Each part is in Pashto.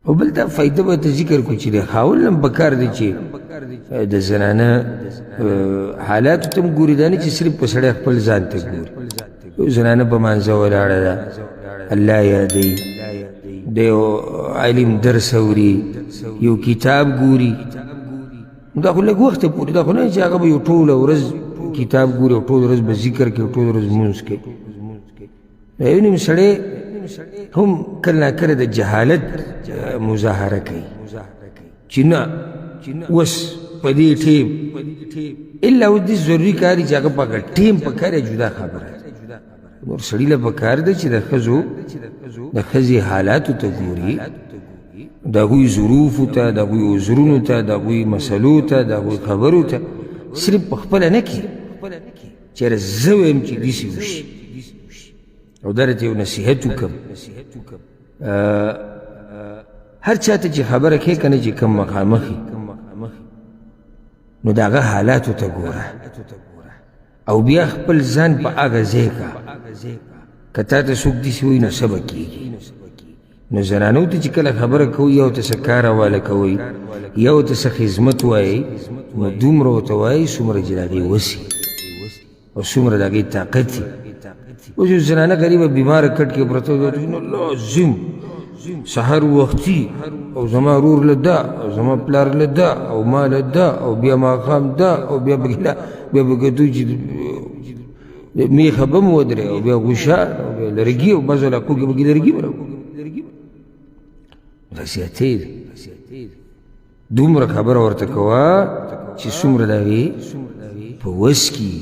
او بل دا فائدہ به ته ذکر کو چې د خاوند هم پکار دی چې د زنانه حالاتو ته هم ګوري، دا نه چې صرف په سړی خپل ځان ته ګوري. یو زنانه په مانځه ولاړه ده، الله یادوي، د یو علم درس اوري، یو کتاب ګوري، دا خو لږ وخته پورې، دا خو نه چې هغه به یو ټوله ورځ کتاب ګوري او ټوله ورځ به ذکر کوي او ټوله ورځ لمونځ کوي. یو نیم سړی هم کله ناکله د جهالت مظاهره کوي چې نه اوس په دې ټیم الا اوس دې ضروري کار دی چې هغه په هغه ټیم پکار یې جدا خبره ده. نور سړي له پکار ده چې د ښځې حالاتو ته ګوري، د هغوی ظروفو ته، د هغوی عذرونو ته، د هغوی مسلو ته، د هغوی خبرو ته، صرف په خپله نه کړي چېرې زه وایم چې داسې وشي. او دا راته یو نصیحت وکړم، هر چا ته چې خبره کوې که نه چې کوم مخامخ نو د هغه حالاتو ته ګوره او بیا خپل ځان په هغه ځای که که تا ته څوک داسې وایي نو څه به کېږي. نو زنانو ته چې کله خبره کوئ یو ته څه کار حواله کوئ، یو ته څه خدمت وایئ، نو دومره ورته وایئ څومره چې د هغې وسي او څومره د هغې طاقت وي. اوس یو زنانه غریبه بیماره کټ کې پرته وي، نو لازم سحر وختي او زما رور له دا او زما پلار له دا او ما له دا او بیا ماښام دا او بیا به کتو چې میخه به م ودرې او بیا غوشان او بیا لرګي او بعضو علاقو کې به لرګي به دا زیاتې ده. دومره خبره ورته کوه چې څومره د هغې په وس کې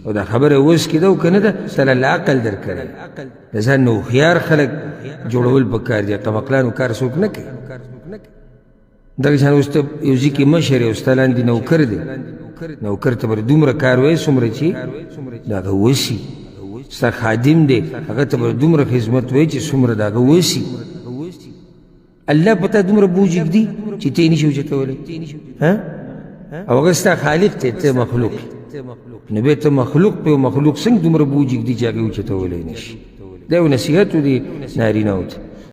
او دا خبره وس کې ده او که نه ده سره له عقل در کړی. د ځان نه هوښیار خلک جوړول پکار دي، قمقلانو کار څوک نه کوي. دغه شان اوس ته یو ځای کې مشر یې او ستا لاندې نوکر دی، نوکر ته به دومره کار وایي څومره چې د هغه وسي. ستا خادم دی هغه ته به دومره خدمت وایي چې څومره د هغه وسي. الله په تا دومره بوج ږدي چې ته یې نشي اوچتولی، او هغه ستا خالق دی، ته مخلوق نو بیا ته مخلوق په مخلوق څنګه دومره بوج ږدي چې هغه اوچتولی نشي. دا یو نصیحت و دې نارینهو ته.